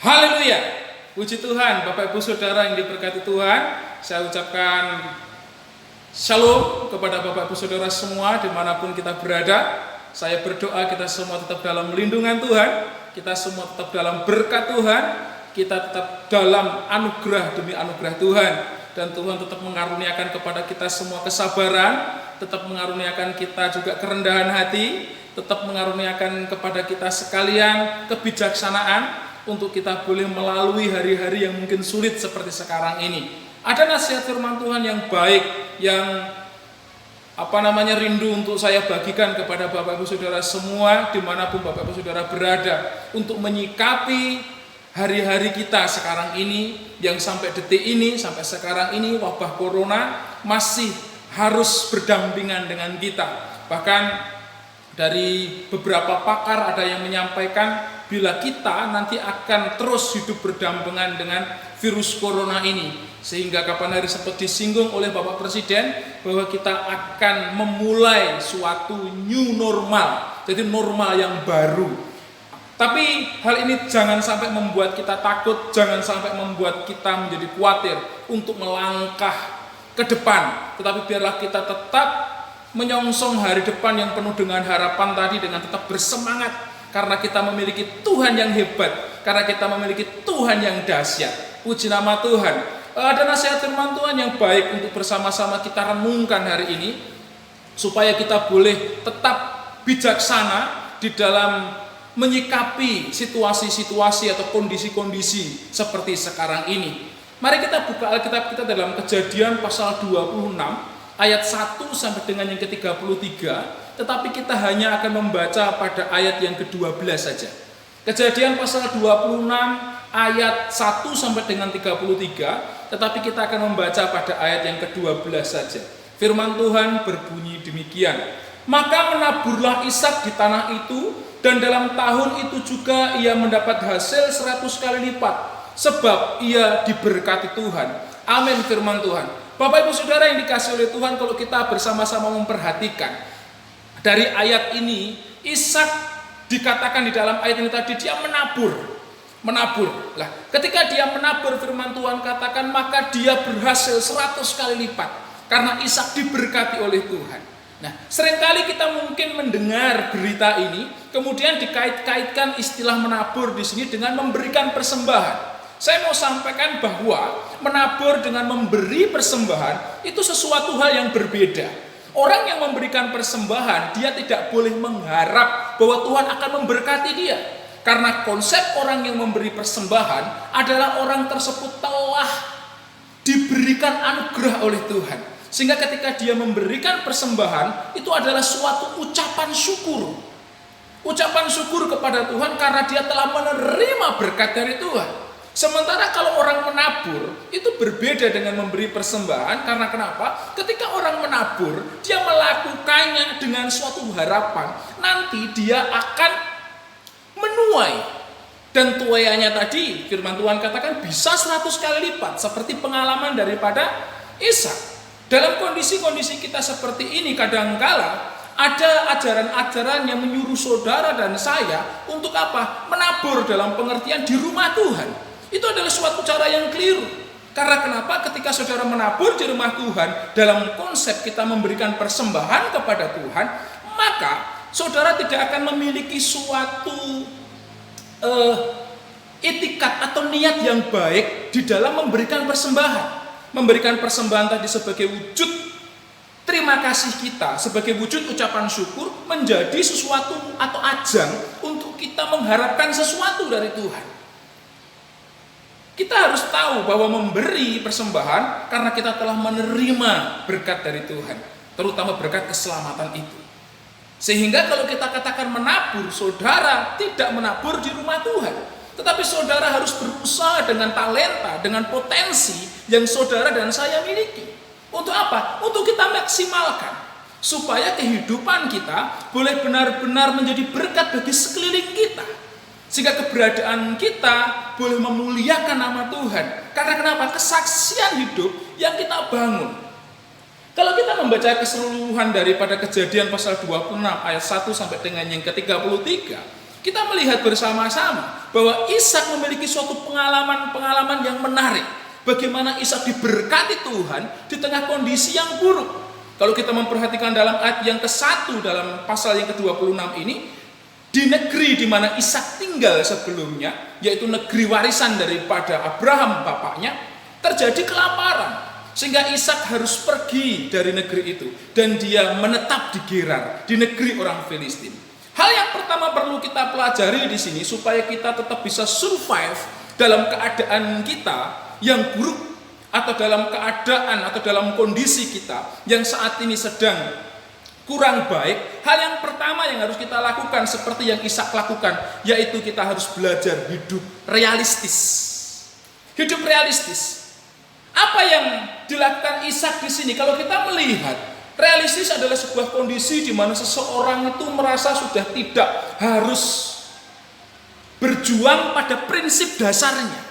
Haleluya. Puji Tuhan, Bapak Ibu Saudara yang diberkati Tuhan. Saya ucapkan shalom kepada Bapak Ibu Saudara semua dimanapun kita berada. Saya berdoa kita semua tetap dalam lindungan Tuhan, kita semua tetap dalam berkat Tuhan, kita tetap dalam anugerah demi anugerah Tuhan. Dan Tuhan tetap mengaruniakan kepada kita semua kesabaran, tetap mengaruniakan kita juga kerendahan hati, tetap mengaruniakan kepada kita sekalian kebijaksanaan untuk kita boleh melalui hari-hari yang mungkin sulit seperti sekarang ini. Ada nasihat firman Tuhan yang baik, yang rindu untuk saya bagikan kepada Bapak Ibu Saudara semua dimanapun Bapak Ibu Saudara berada, untuk menyikapi hari-hari kita sekarang ini, yang sampai detik ini, sampai sekarang ini wabah corona masih harus berdampingan dengan kita. Bahkan dari beberapa pakar ada yang menyampaikan bila kita nanti akan terus hidup berdampingan dengan virus corona ini, sehingga kapan hari sempat disinggung oleh Bapak Presiden bahwa kita akan memulai suatu new normal, jadi normal yang baru. Tapi hal ini jangan sampai membuat kita takut, jangan sampai membuat kita menjadi khawatir untuk melangkah ke depan, tetapi biarlah kita tetap menyongsong hari depan yang penuh dengan harapan tadi, dengan tetap bersemangat. Karena kita memiliki Tuhan yang hebat, karena kita memiliki Tuhan yang dahsyat. Puji nama Tuhan. Ada nasihat firman Tuhan yang baik untuk bersama-sama kita renungkan hari ini, supaya kita boleh tetap bijaksana di dalam menyikapi situasi-situasi atau kondisi-kondisi seperti sekarang ini. Mari kita buka Alkitab kita dalam Kejadian pasal 26 ayat 1 sampai dengan yang ke-33. Tetapi kita hanya akan membaca pada ayat yang ke-12 saja. Kejadian pasal 26 ayat 1 sampai dengan 33, tetapi kita akan membaca pada ayat yang ke-12 saja. Firman Tuhan berbunyi demikian. Maka menaburlah Ishak di tanah itu, dan dalam tahun itu juga ia mendapat hasil 100 kali lipat, sebab ia diberkati Tuhan. Amin firman Tuhan. Bapak Ibu Saudara yang dikasihi oleh Tuhan, kalau kita bersama-sama memperhatikan dari ayat ini, Ishak dikatakan di dalam ayat ini tadi dia menabur. Lah, ketika dia menabur, firman Tuhan katakan maka dia berhasil 100 kali lipat karena Ishak diberkati oleh Tuhan. Nah, seringkali kita mungkin mendengar berita ini, kemudian dikait-kaitkan istilah menabur di sini dengan memberikan persembahan. Saya mau sampaikan bahwa menabur dengan memberi persembahan itu sesuatu hal yang berbeda. Orang yang memberikan persembahan, dia tidak boleh mengharap bahwa Tuhan akan memberkati dia. Karena konsep orang yang memberi persembahan adalah orang tersebut telah diberikan anugerah oleh Tuhan. Sehingga ketika dia memberikan persembahan, itu adalah suatu ucapan syukur. Ucapan syukur kepada Tuhan karena dia telah menerima berkat dari Tuhan. Sementara kalau orang menabur itu berbeda dengan memberi persembahan. Karena kenapa? Ketika orang menabur, dia melakukannya dengan suatu harapan nanti dia akan menuai. Dan tuaiannya tadi firman Tuhan katakan bisa 100 kali lipat, seperti pengalaman daripada Ishak. Dalam kondisi-kondisi kita seperti ini, kadangkala ada ajaran-ajaran yang menyuruh saudara dan saya untuk apa? Menabur dalam pengertian di rumah Tuhan. Itu adalah suatu cara yang keliru. Karena kenapa? Ketika saudara menabur di rumah Tuhan, dalam konsep kita memberikan persembahan kepada Tuhan, maka saudara tidak akan memiliki suatu etikat atau niat yang baik di dalam memberikan persembahan. Memberikan persembahan tadi sebagai wujud terima kasih kita, sebagai wujud ucapan syukur, menjadi sesuatu atau ajang untuk kita mengharapkan sesuatu dari Tuhan. Kita harus tahu bahwa memberi persembahan karena kita telah menerima berkat dari Tuhan, terutama berkat keselamatan itu. Sehingga kalau kita katakan menabur, saudara tidak menabur di rumah Tuhan, tetapi saudara harus berusaha dengan talenta, dengan potensi yang saudara dan saya miliki. Untuk apa? Untuk kita maksimalkan, supaya kehidupan kita boleh benar-benar menjadi berkat bagi sekeliling kita. Sehingga keberadaan kita boleh memuliakan nama Tuhan. Karena kenapa? Kesaksian hidup yang kita bangun. Kalau kita membaca keseluruhan daripada Kejadian pasal 26 ayat 1 sampai dengan yang ke-33, kita melihat bersama-sama bahwa Ishak memiliki suatu pengalaman-pengalaman yang menarik. Bagaimana Ishak diberkati Tuhan di tengah kondisi yang buruk. Kalau kita memperhatikan dalam ayat yang ke-1 dalam pasal yang ke-26 ini, di negeri di mana Ishak tinggal sebelumnya, yaitu negeri warisan daripada Abraham bapaknya, terjadi kelaparan. Sehingga Ishak harus pergi dari negeri itu dan dia menetap di Gerar, di negeri orang Filistin. Hal yang pertama perlu kita pelajari di sini supaya kita tetap bisa survive dalam keadaan kita yang buruk atau dalam keadaan atau dalam kondisi kita yang saat ini sedang kurang baik. Hal yang pertama yang harus kita lakukan seperti yang Ishak lakukan, yaitu kita harus belajar hidup realistis. Hidup realistis. Apa yang dilakukan Ishak di sini? Kalau kita melihat, realistis adalah sebuah kondisi di mana seseorang itu merasa sudah tidak harus berjuang pada prinsip dasarnya.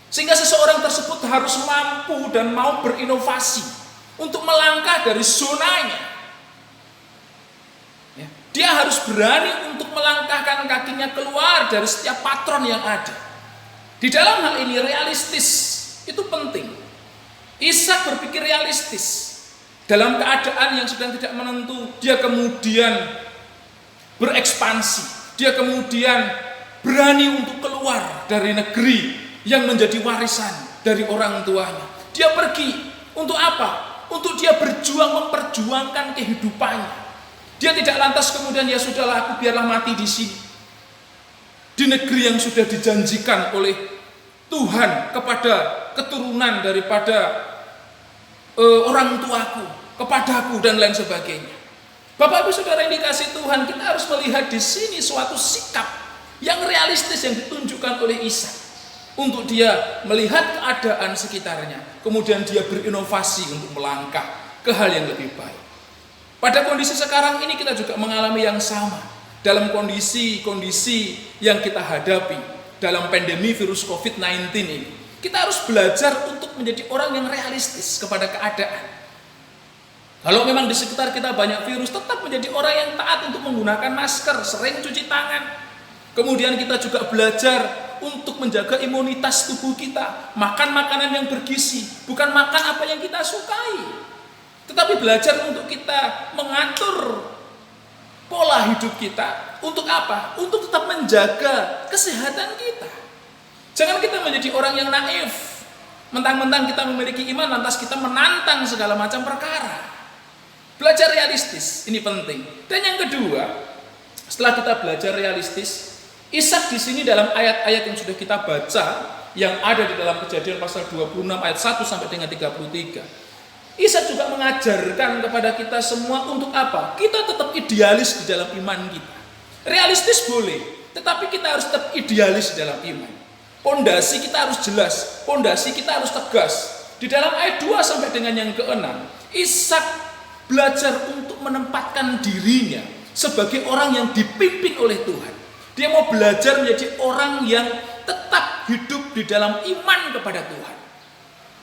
Sehingga seseorang tersebut harus mampu dan mau berinovasi untuk melangkah dari zonanya. Dia harus berani untuk melangkahkan kakinya keluar dari setiap patron yang ada. Di dalam hal ini realistis itu penting. Ishak berpikir realistis. Dalam keadaan yang sedang tidak menentu, dia kemudian berekspansi. Dia kemudian berani untuk keluar dari negeri yang menjadi warisan dari orang tuanya. Dia pergi untuk apa? Untuk dia berjuang memperjuangkan kehidupannya. Dia tidak lantas kemudian ya sudahlah aku biarlah mati di sini. Di negeri yang sudah dijanjikan oleh Tuhan kepada keturunan daripada orang tuaku, kepadaku dan lain sebagainya. Bapak Ibu Saudara yang dikasihi Tuhan, kita harus melihat di sini suatu sikap yang realistis yang ditunjukkan oleh Ishak untuk dia melihat keadaan sekitarnya, kemudian dia berinovasi untuk melangkah ke hal yang lebih baik. Pada kondisi sekarang ini kita juga mengalami yang sama dalam kondisi-kondisi yang kita hadapi dalam pandemi virus COVID-19 ini. Kita harus belajar untuk menjadi orang yang realistis kepada keadaan. Kalau memang di sekitar kita banyak virus, tetap menjadi orang yang taat untuk menggunakan masker, sering cuci tangan. Kemudian kita juga belajar untuk menjaga imunitas tubuh kita, makan makanan yang bergizi, bukan makan apa yang kita sukai. Tetapi belajar untuk kita mengatur pola hidup kita. Untuk apa? Untuk tetap menjaga kesehatan kita. Jangan kita menjadi orang yang naif. Mentang-mentang kita memiliki iman, lantas kita menantang segala macam perkara. Belajar realistis, ini penting. Dan yang kedua, setelah kita belajar realistis, Ishak di sini dalam ayat-ayat yang sudah kita baca, yang ada di dalam Kejadian pasal 26 ayat 1 sampai dengan 33. Ishak juga mengajarkan kepada kita semua untuk apa? Kita tetap idealis di dalam iman kita. Realistis boleh, tetapi kita harus tetap idealis di dalam iman. Pondasi kita harus jelas, pondasi kita harus tegas. Di dalam ayat 2 sampai dengan yang ke-6, Ishak belajar untuk menempatkan dirinya sebagai orang yang dipimpin oleh Tuhan. Dia mau belajar menjadi orang yang tetap hidup di dalam iman kepada Tuhan.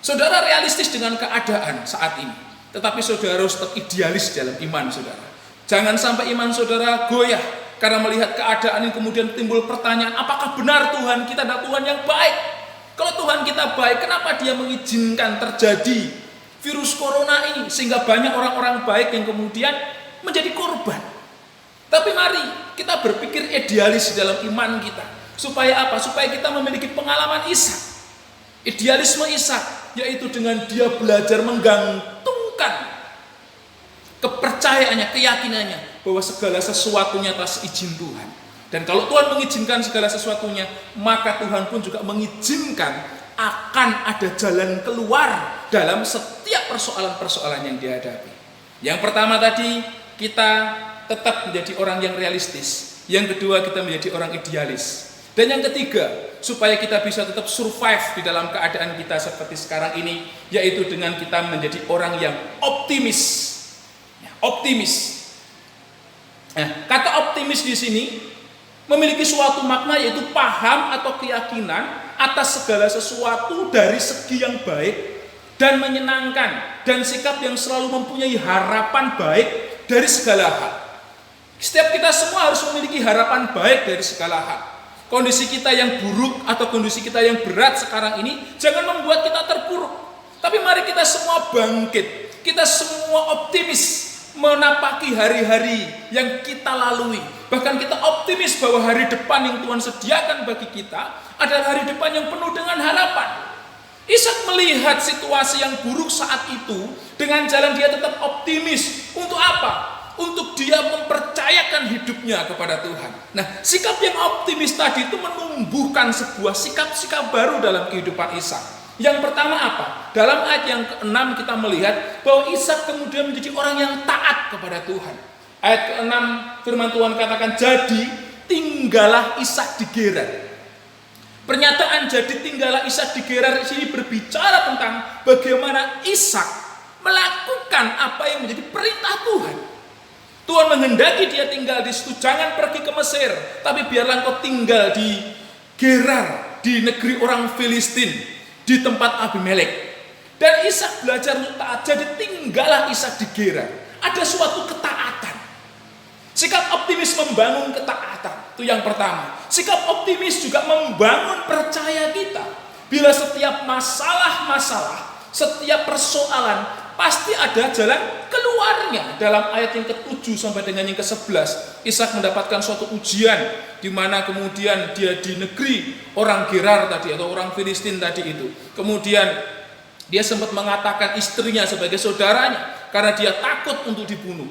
Saudara realistis dengan keadaan saat ini, tetapi saudara harus tetap idealis dalam iman saudara. Jangan sampai iman saudara goyah karena melihat keadaan ini kemudian timbul pertanyaan, apakah benar Tuhan kita adalah Tuhan yang baik? Kalau Tuhan kita baik, kenapa dia mengizinkan terjadi virus corona ini sehingga banyak orang-orang baik yang kemudian menjadi korban? Tapi mari kita berpikir idealis di dalam iman kita. Supaya apa? Supaya kita memiliki pengalaman Ishak. Idealisme Ishak, yaitu dengan dia belajar menggantungkan kepercayaannya, keyakinannya bahwa segala sesuatunya atas izin Tuhan. Dan kalau Tuhan mengizinkan segala sesuatunya, maka Tuhan pun juga mengizinkan akan ada jalan keluar dalam setiap persoalan-persoalan yang dihadapi. Yang pertama tadi, kita tetap menjadi orang yang realistis. Yang kedua, kita menjadi orang idealis. Dan yang ketiga, supaya kita bisa tetap survive di dalam keadaan kita seperti sekarang ini, yaitu dengan kita menjadi orang yang optimis. Optimis. Nah, kata optimis di sini memiliki suatu makna, yaitu paham atau keyakinan atas segala sesuatu dari segi yang baik dan menyenangkan, dan sikap yang selalu mempunyai harapan baik dari segala hal. Setiap kita semua harus memiliki harapan baik dari segala hal. kondisi kita yang buruk atau kondisi kita yang berat sekarang ini jangan membuat kita terpuruk. Tapi mari kita semua bangkit, kita semua optimis menapaki hari-hari yang kita lalui. Bahkan kita optimis bahwa hari depan yang Tuhan sediakan bagi kita adalah hari depan yang penuh dengan harapan. Ishak melihat situasi yang buruk saat itu, dengan jalan dia tetap optimis. Untuk apa? Untuk dia mempercayakan hidupnya kepada Tuhan. Nah, sikap yang optimis tadi itu menumbuhkan sebuah sikap-sikap baru dalam kehidupan Ishak. Yang pertama apa? Dalam ayat yang ke-6 kita melihat bahwa Ishak kemudian menjadi orang yang taat kepada Tuhan. Ayat ke-6 firman Tuhan katakan, jadi tinggallah Ishak di Gerar. Pernyataan jadi tinggallah Ishak di Gerar di sini berbicara tentang bagaimana Ishak melakukan apa yang menjadi perintah Tuhan. Tuhan menghendaki dia tinggal di situ, jangan pergi ke Mesir, tapi biarlah engkau tinggal di Gerar, di negeri orang Filistin, di tempat Abimelek. Dan Ishak belajar untuk taat, jadi tinggallah Ishak di Gerar. Ada suatu ketaatan. Sikap optimis membangun ketaatan, itu yang pertama. Sikap optimis juga membangun percaya kita. Bila setiap masalah-masalah, setiap persoalan, pasti ada jalan keluarnya. Dalam ayat yang ke-7 sampai dengan yang ke-11, Ishak mendapatkan suatu ujian, di mana kemudian dia di negeri orang Gerar tadi, atau orang Filistin tadi itu. Kemudian dia sempat mengatakan istrinya sebagai saudaranya, karena dia takut untuk dibunuh,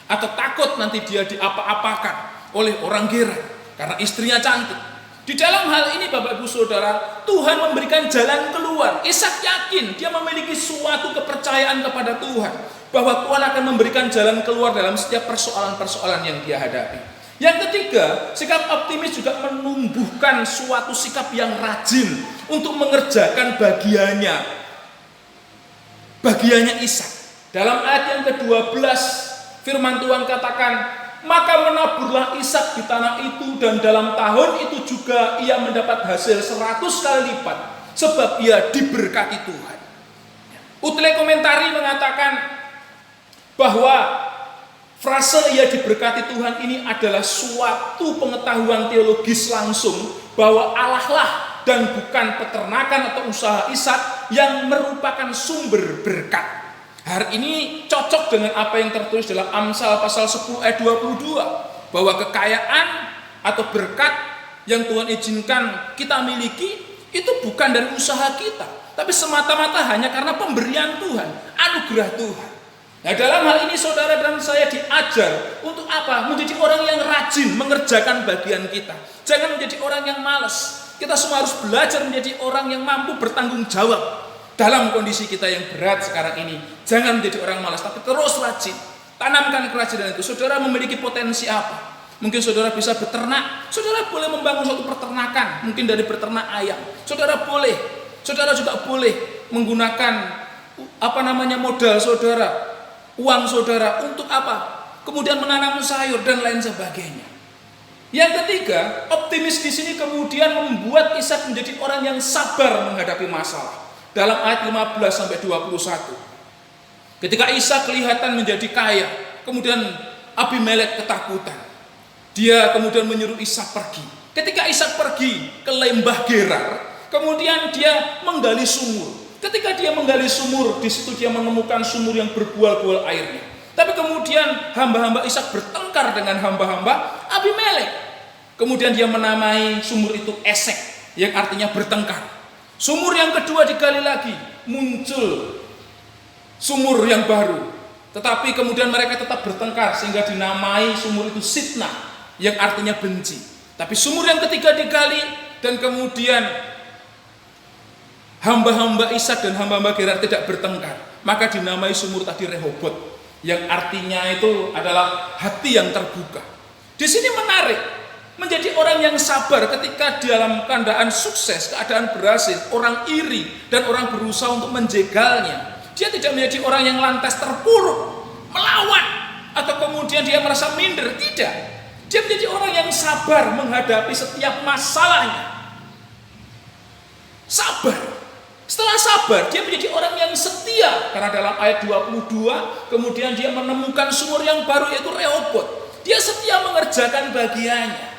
atau takut nanti dia diapa-apakan oleh orang Gerar, karena istrinya cantik. Di dalam hal ini Bapak Ibu Saudara, Tuhan memberikan jalan keluar. Ishak yakin dia memiliki suatu kepercayaan kepada Tuhan, bahwa Tuhan akan memberikan jalan keluar dalam setiap persoalan-persoalan yang dia hadapi. Yang ketiga, sikap optimis juga menumbuhkan suatu sikap yang rajin untuk mengerjakan bagiannya Ishak. Dalam ayat yang ke-12 firman Tuhan katakan, maka menaburlah Ishak di tanah itu, dan dalam tahun itu juga ia mendapat hasil 100 kali lipat, sebab ia diberkati Tuhan. Utley Komentari mengatakan bahwa frase ia diberkati Tuhan ini adalah suatu pengetahuan teologis langsung bahwa Allah lah dan bukan peternakan atau usaha Ishak yang merupakan sumber berkat. Hari ini cocok dengan apa yang tertulis dalam Amsal pasal 10 ayat 22, bahwa kekayaan atau berkat yang Tuhan izinkan kita miliki itu bukan dari usaha kita, tapi semata-mata hanya karena pemberian Tuhan, anugerah Tuhan. Nah, dalam hal ini saudara dan saya diajar untuk apa? Menjadi orang yang rajin mengerjakan bagian kita. Jangan menjadi orang yang malas. Kita semua harus belajar menjadi orang yang mampu bertanggung jawab dalam kondisi kita yang berat sekarang ini. Jangan menjadi orang malas, tapi terus rajin. Tanamkan kerajinan itu. Saudara memiliki potensi apa? Mungkin saudara bisa beternak. Saudara boleh membangun suatu peternakan, mungkin dari beternak ayam. Saudara juga boleh menggunakan modal saudara, uang saudara untuk apa? Kemudian menanam sayur dan lain sebagainya. Yang ketiga, optimis di sini kemudian membuat Ishak menjadi orang yang sabar menghadapi masalah. Dalam ayat 15 sampai 21. Ketika Ishak kelihatan menjadi kaya, kemudian Abimelek ketakutan. Dia kemudian menyuruh Ishak pergi. Ketika Ishak pergi ke lembah Gerar, kemudian dia menggali sumur. Ketika dia menggali sumur, di situ dia menemukan sumur yang berbual-bual airnya. Tapi kemudian hamba-hamba Ishak bertengkar dengan hamba-hamba Abimelek. Kemudian dia menamai sumur itu Esek, yang artinya bertengkar. Sumur yang kedua digali lagi, muncul sumur yang baru. Tetapi kemudian mereka tetap bertengkar, sehingga dinamai sumur itu Sitnah, yang artinya benci. Tapi sumur yang ketiga digali, dan kemudian hamba-hamba Ishak dan hamba-hamba Gerar tidak bertengkar, maka dinamai sumur tadi Rehobot, yang artinya itu adalah hati yang terbuka. Di sini menarik, menjadi orang yang sabar ketika dalam keadaan sukses, keadaan berhasil, orang iri dan orang berusaha untuk menjegalnya. Dia tidak menjadi orang yang lantas terpuruk, melawan, atau kemudian dia merasa minder. Tidak. Dia menjadi orang yang sabar menghadapi setiap masalahnya. Sabar. Setelah sabar, dia menjadi orang yang setia. Karena dalam ayat 22, kemudian dia menemukan sumur yang baru, yaitu Rehobot. Dia setia mengerjakan bagiannya.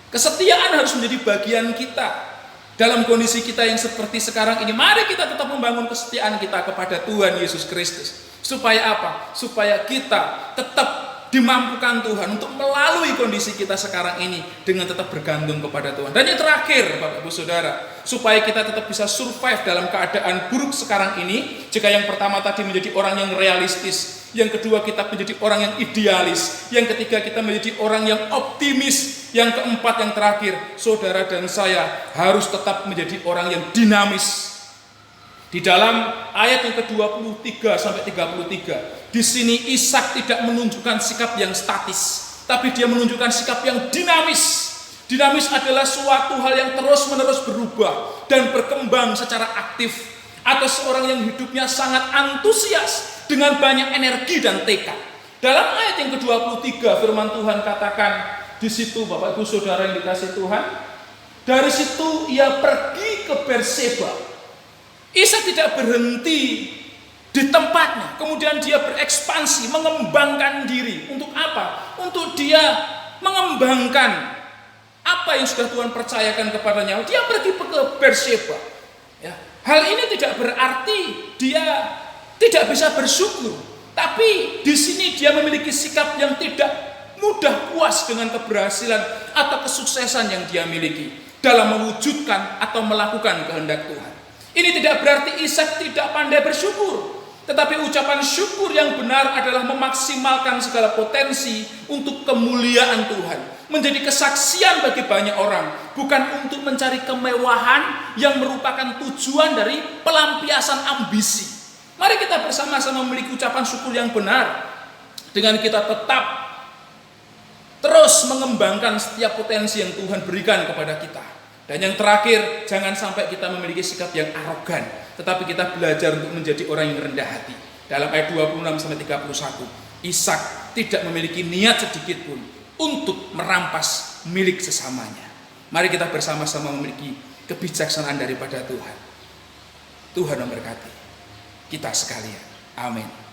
Kesetiaan harus menjadi bagian kita. Dalam kondisi kita yang seperti sekarang ini, mari kita tetap membangun kesetiaan kita kepada Tuhan Yesus Kristus. Supaya apa? Supaya kita tetap dimampukan Tuhan untuk melalui kondisi kita sekarang ini dengan tetap bergantung kepada Tuhan. Dan yang terakhir, Bapak Ibu Saudara, supaya kita tetap bisa survive dalam keadaan buruk sekarang ini. Jika yang pertama tadi menjadi orang yang realistis, yang kedua kita menjadi orang yang idealis, yang ketiga kita menjadi orang yang optimis, yang keempat, yang terakhir, saudara dan saya harus tetap menjadi orang yang dinamis. Di dalam ayat yang ke-23 sampai 33, di sini Ishak tidak menunjukkan sikap yang statis, tapi dia menunjukkan sikap yang dinamis. Dinamis adalah suatu hal yang terus-menerus berubah dan berkembang secara aktif, atau seorang yang hidupnya sangat antusias dengan banyak energi dan tekad. Dalam ayat yang ke-23 firman Tuhan katakan di situ, Bapak Ibu Saudara yang dikasihi Tuhan, dari situ ia pergi ke Berseba. Ishak tidak berhenti di tempatnya, kemudian dia berekspansi, mengembangkan diri. Untuk apa? Untuk dia mengembangkan apa yang sudah Tuhan percayakan kepadanya. Dia pergi ke Berseba. Ya. Hal ini tidak berarti dia tidak bisa bersyukur, tapi di sini dia memiliki sikap yang tidak mudah puas dengan keberhasilan atau kesuksesan yang dia miliki dalam mewujudkan atau melakukan kehendak Tuhan. Ini tidak berarti Ishak tidak pandai bersyukur, tetapi ucapan syukur yang benar adalah memaksimalkan segala potensi untuk kemuliaan Tuhan, menjadi kesaksian bagi banyak orang, bukan untuk mencari kemewahan yang merupakan tujuan dari pelampiasan ambisi. Mari kita bersama-sama memiliki ucapan syukur yang benar, dengan kita tetap terus mengembangkan setiap potensi yang Tuhan berikan kepada kita. Dan yang terakhir, jangan sampai kita memiliki sikap yang arogan, tetapi kita belajar untuk menjadi orang yang rendah hati. Dalam ayat 26-31, Ishak tidak memiliki niat sedikit pun untuk merampas milik sesamanya. Mari kita bersama-sama memiliki kebijaksanaan daripada Tuhan. Tuhan memberkati kita sekalian. Amin.